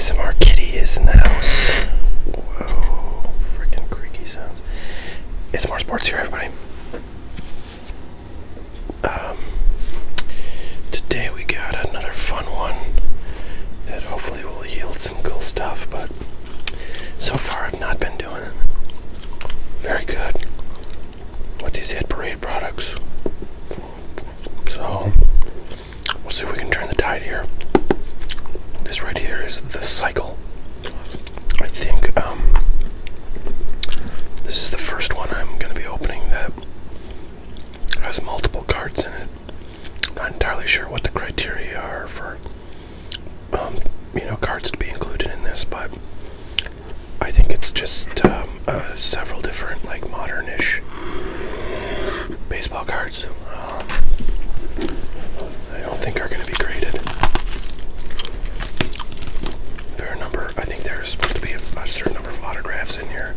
ASMR Kitty is in the house. Whoa, freaking creaky sounds. ASMR Sports here, everybody. Today we got another fun one that hopefully will yield some cool stuff, but so far I've not been doing it very good with these Hit Parade products. So we'll see if we can turn the tide here. This right here is the Cycle. I think this is the first one I'm going to be opening that has multiple cards in it. I'm not entirely sure what the criteria are for cards to be included in this, but I think it's just several different like modern-ish baseball cards. I don't think are going to be graded. Fair number. I think there's supposed to be a certain number of autographs in here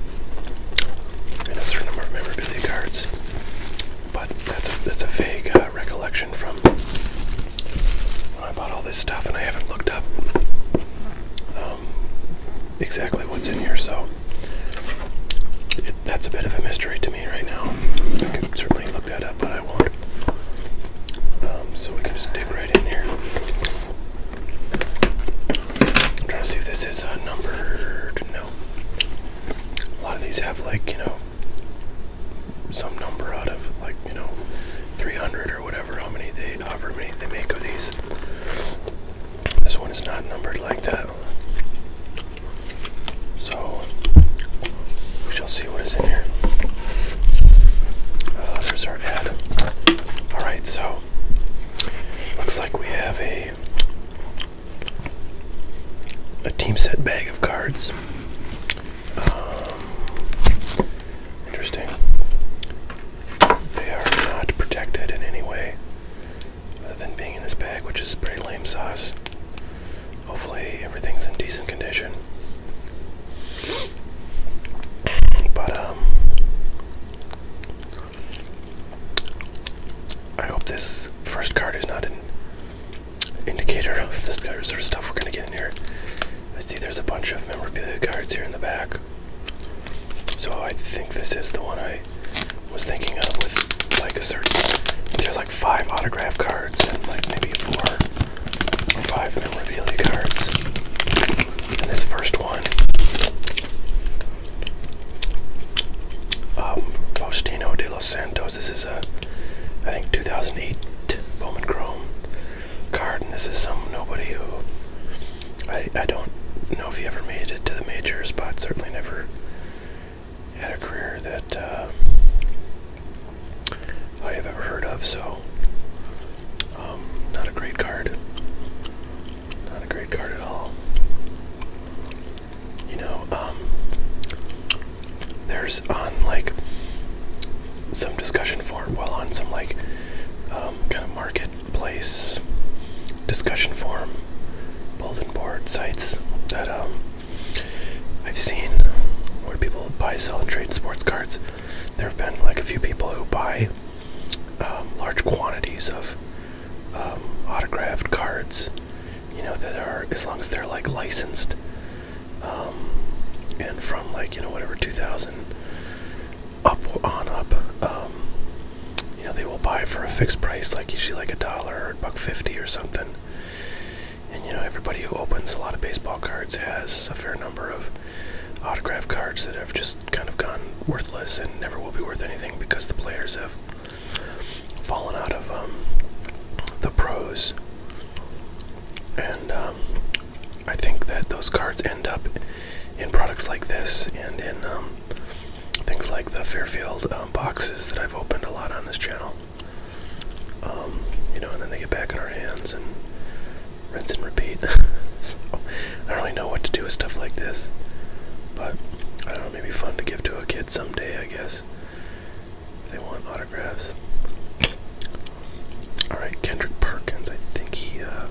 and a certain number of memorabilia cards, but that's a vague recollection from when I bought all this stuff, and I haven't looked up exactly what's in here, so that's a bit of a mystery to me right now. I could certainly look that up, but I won't. So we can just dig right in here. I'm trying to see if this is numbered. No. A lot of these have some number out of 300 or whatever, however many they make of these. This one is not numbered like that. So we shall see what is in here. There's our ad. Alright, so looks like we have a team set bag of cards. Interesting. They are not protected in any way other than being in this bag, which is pretty lame sauce. Hopefully everything's in decent condition. But I hope this first card is not an indicator of this sort of stuff we're going to get in here. I see there's a bunch of memorabilia cards here in the back. So I think this is the one I was thinking of with there's 5 autograph cards and maybe 4 or 5 memorabilia cards. And this first one, Faustino de los Santos, this is I think 2008 Bowman Chrome card, and this is some nobody who I don't know if he ever made it to the majors, but certainly never had a career that I have ever heard of, so not a great card. Not a great card at all. There's on some discussion forum, on some kind of marketplace discussion forum bulletin board sites that I've seen where people buy, sell, and trade sports cards. There have been a few people who buy large quantities of autographed cards, that are, as long as they're licensed, and from whatever 2000 up on up, they will buy for a fixed price, usually $1 or $1.50 or something. And everybody who opens a lot of baseball cards has a fair number of autograph cards that have just kind of gone worthless and never will be worth anything because the players have fallen out of the pros. And I think that those cards end up in products like this and in things like the Fairfield boxes that I've opened a lot on this channel. And then they get back in our hands and rinse and repeat. So I don't really know what to do with stuff like this, but I don't know, maybe fun to give to a kid someday, I guess. If they want autographs. Alright, Kendrick Perkins, I think he yeah.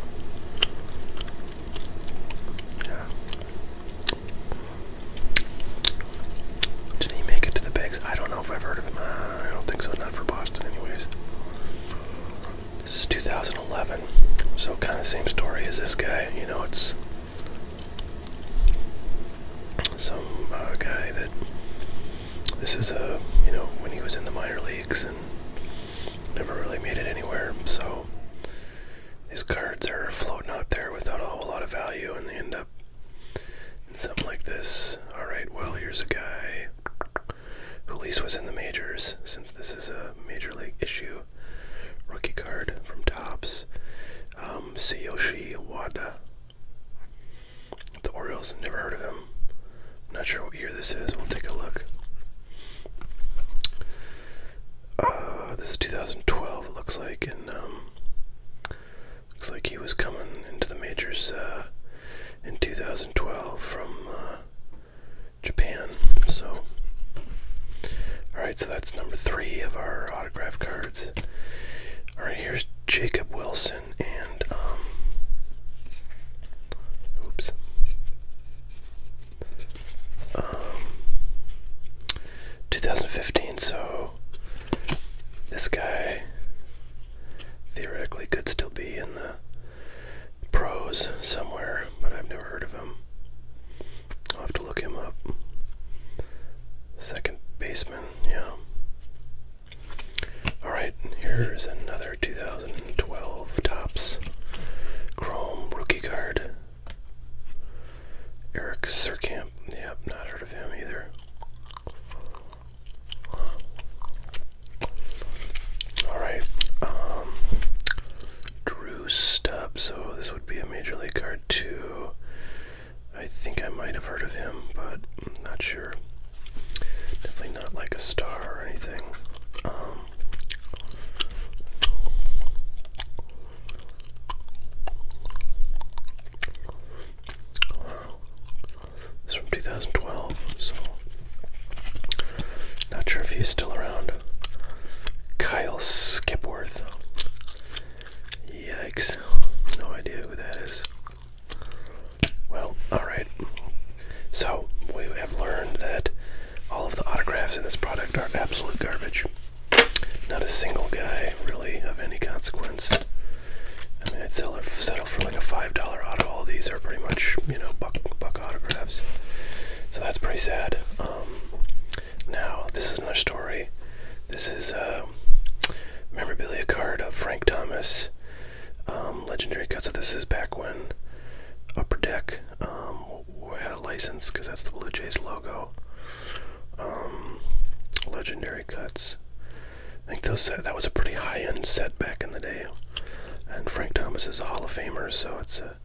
Did he make it to the bigs? I don't know if I've heard of him. I don't think so, not for Boston anyways. This is 2011, so kind of same story as this guy. It's some guy that this is when he was in the minor leagues and never really made it anywhere. So his cards are floating out there without a whole lot of value, and they end up in something like this. All right, well, here's a guy who at least was in the majors, since this is a major league issue. Rookie card from Topps. Tsuyoshi Wada. The Orioles, never heard of him. Not sure what year this is. We'll take a look. This is 2012. It looks like, and looks like he was coming into the majors in 2012 from Japan. So, all right. So that's number 3 of our autograph cards. All right. Here's Jacob Wilson and 2015, so this guy theoretically could still be in the pros somewhere, but I've never heard of him. I'll have to look him up. Second baseman, yeah. Alright, here's another 2012 Topps Chrome rookie card. Eric Surkamp, yep, not heard of him either. Alright, Drew Stubb, so this would be a Major League card too. I think I might have heard of him, but I'm not sure. Definitely not like a star or anything. It's from 2012, so not sure if he's still around. Kyle Skipworth. Yikes. No idea who that is. Well, alright. So, we have learned that all of the autographs in this product are absolute garbage. Not a single guy, really, of any consequence. I mean, I'd settle for like a $5 auto. All these are pretty much, buck autographs. So that's pretty sad. Now, this is another story. This is a memorabilia card of Frank Thomas. Legendary cut. So this is back when Upper Deck had a license, because that's the Blue Jays logo. Legendary cuts. I think that was a pretty high-end set back in the day. And Frank Thomas is a Hall of Famer, so it's a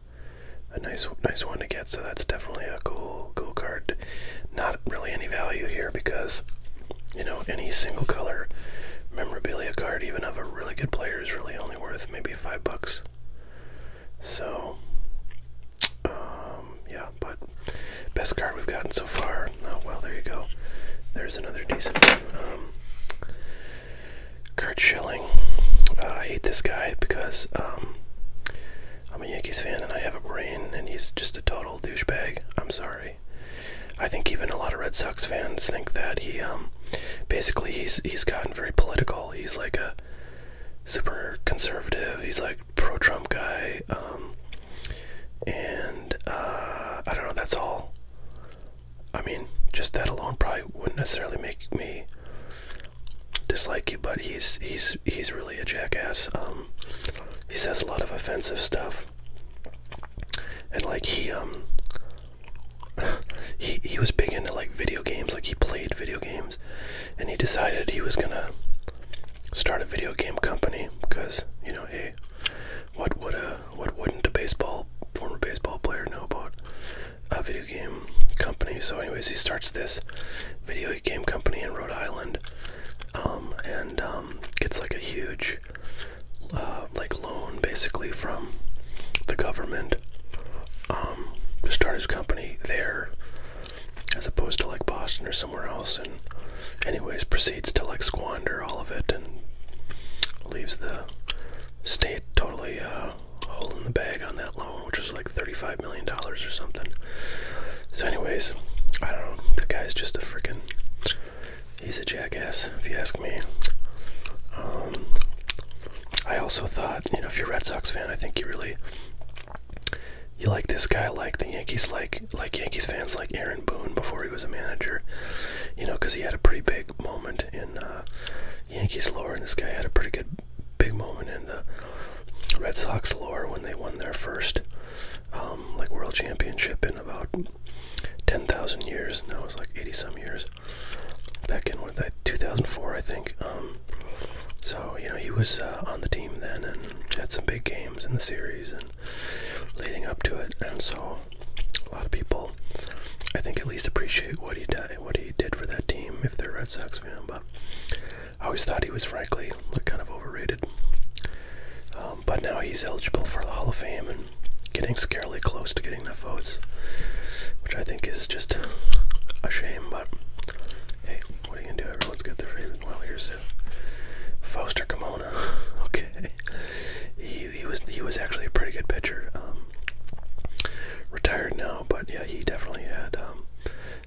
nice one to get. So that's definitely a cool card. Not really any value here because, any single color memorabilia card, even of a really good player, is really only worth maybe $5. So, yeah, but best card we've gotten so far. Oh, well, there you go. There's another decent one. Kurt Schilling. I hate this guy because I'm a Yankees fan and I have a brain, and he's just a total douchebag. I'm sorry. I think even a lot of Red Sox fans think that he basically he's gotten very political. He's like a super conservative. He's like pro-Trump guy, and I don't know. That's all. I mean, just that alone probably wouldn't necessarily make me dislike you, but he's really a jackass. He says a lot of offensive stuff, and like he was big into like video games. Like he played video games, and he decided he was gonna start a video game company because hey, what wouldn't a former baseball player know about a video game company? So anyways, he starts this video game company in Rhode Island, and gets like a huge like loan basically from the government to start his company there, as opposed to like Boston or somewhere else. And anyways, proceeds to like squander all of it and leaves the state totally hole in the bag on that loan, which was like $35 million or something. So anyways, I don't know, the guy's just a freaking, he's a jackass if you ask me. I also thought, if you're a Red Sox fan, I think you really you like this guy, like the Yankees, like Yankees fans like Aaron Boone before he was a manager, you know, because he had a pretty big moment in Yankees lore, and this guy had a pretty good big moment in the Red Sox lore when they won their first like world championship in about 10,000 years. That was like 80 some years back in 2004, I think. So, you know, he was on the team then and had some big games in the series and leading up to it. And so a lot of people, I think, at least appreciate what he did for that team if they're a Red Sox fan. But I always thought he was, frankly, like, kind of overrated. But now he's eligible for the Hall of Fame and getting scarily close to getting enough votes, which I think is just a shame. But hey, what are you gonna do? Everyone's got their favorite. Well, here's Fausto Carmona. Okay, he was actually a pretty good pitcher. Retired now, but yeah, he definitely had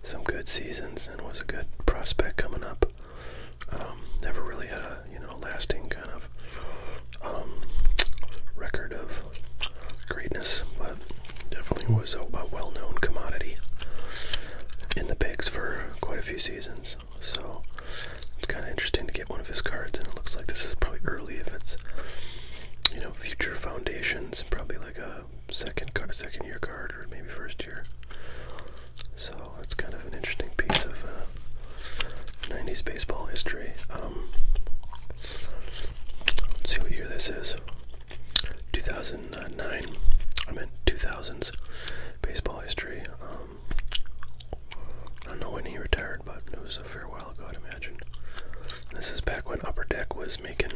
some good seasons and was a good prospect coming up. Never really had a lasting kind of record of greatness, but definitely was a well-known commodity in the bigs for quite a few seasons. So it's kind of interesting to get one of his cards, and it looks like this is probably early if it's future foundations, probably like a second year card or maybe first year. So that's kind of an interesting piece of 90s baseball history. Let's see what year this is. 2009. I meant 2000s baseball history. I don't know when he retired, but it was a fair while ago, I'd imagine. And this is back when Upper Deck was making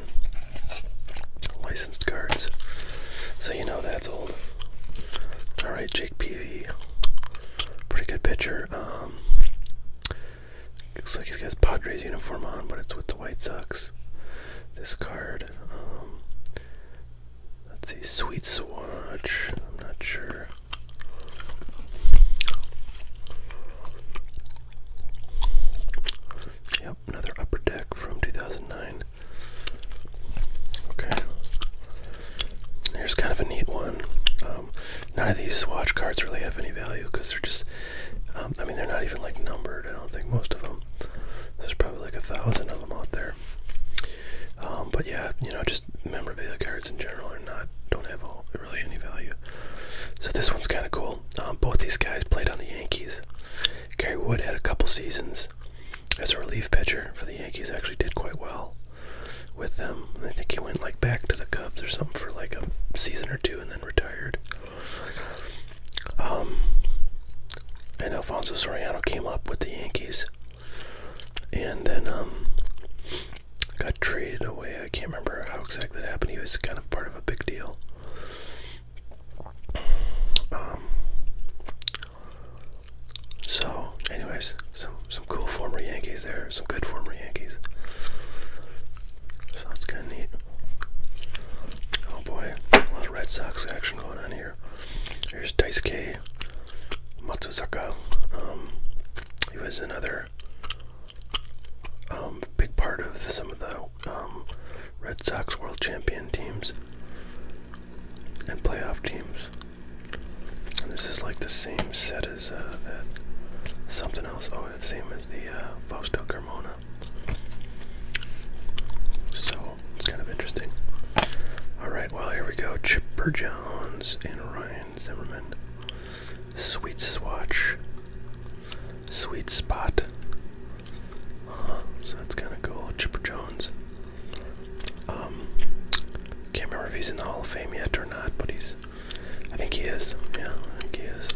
licensed cards. So that's old. Alright, Jake Peavy. Pretty good pitcher. Looks like he's got his Padres uniform on, but it's with the White Sox. This card. Let's see, Sweet Swatch. I'm not sure. Yep, another Upper Deck from 2009. Okay. Here's kind of a neat one. None of these Swatch cards really have any value because they're just, they're not even like numbered. I don't think most of them. There's probably like 1,000 of them out there. But yeah, just memorabilia cards in general don't have really any value. So this one's kind of cool. Both these guys played on the Yankees. Gary Wood had a couple seasons as a relief pitcher for the Yankees. Actually did quite well with them. I think he went like back to the Cubs or something for like a season or two and then retired. And Alfonso Soriano came up with the Yankees and then got traded away. I can't remember how exactly that happened. He was kind of part of a big deal. So anyways, some cool former Yankees there, some good former Yankees. So that's kind of neat. Oh boy, a lot of Red Sox action going on here. Here's Daisuke Matsuzaka. He was another big part of some of the Red Sox world champion teams and playoff teams. And this is like the same set as that something else. Oh, the same as the Fausto Carmona. So it's kind of interesting. Alright, well, here we go. Chipper Jones and Ryan Zimmerman. Sweet Swatch. Sweet Spot. So that's kind of cool. Chipper Jones. Can't remember if he's in the Hall of Fame yet or not, but I think he is. Yeah, I think he is.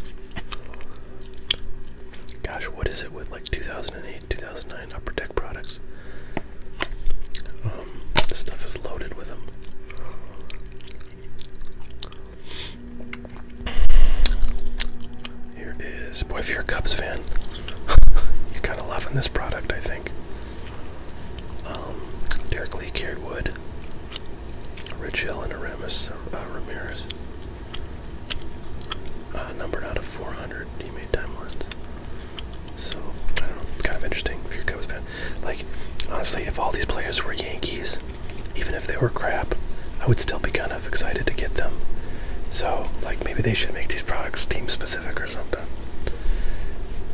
Gosh, what is it with like 2008, 2009 Upper Deck products? This stuff is loaded with them. Here is, boy, if you're a Cubs fan, you're kind of loving this product, I think. Derek Lee, Gary Wood, Rich Hill, and Aramis Ramirez. Numbered out of 400. He made timelines. So, I don't know. It's kind of interesting if you're a Cubs fan. Like, honestly, if all these players were Yankees, even if they were crap, I would still be kind of excited to get them. So, like, maybe they should make these products team specific or something.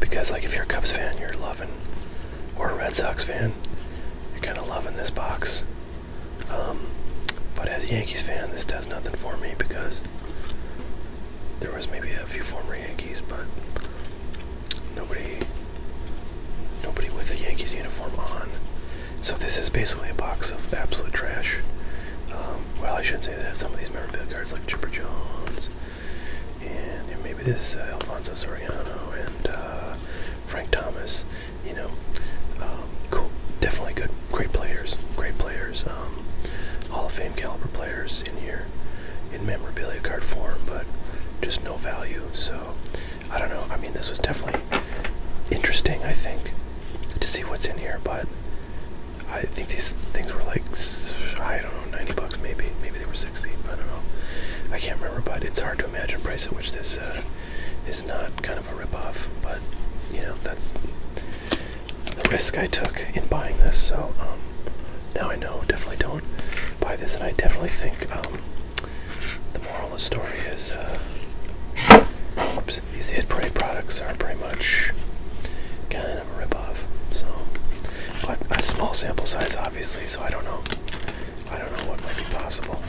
Because, like, if you're a Cubs fan, you're loving, or a Red Sox fan, you're kind of loving this box. But as a Yankees fan, this does nothing for me because there was maybe a few former Yankees, but nobody with a Yankees uniform on. So this is basically a box of absolute trash. Well, I shouldn't say that. Some of these memorabilia cards, like Chipper Jones, and maybe this Alfonso Soriano and Frank Thomas. You know, cool, definitely good, great players. Hall of Fame caliber players in here, in memorabilia card form, but just no value. So I don't know. I mean, this was definitely interesting, I think, to see what's in here, but I think these things were like, I don't know, $90 maybe they were 60. I don't know, I can't remember, but it's hard to imagine a price at which this is not kind of a ripoff. But you know, that's the risk I took in buying this. So now I know, definitely don't buy this. And I definitely think the moral of the story is these Hit Parade products are pretty much kind of a ripoff. So, but a small sample size, obviously, so I don't know what might be possible.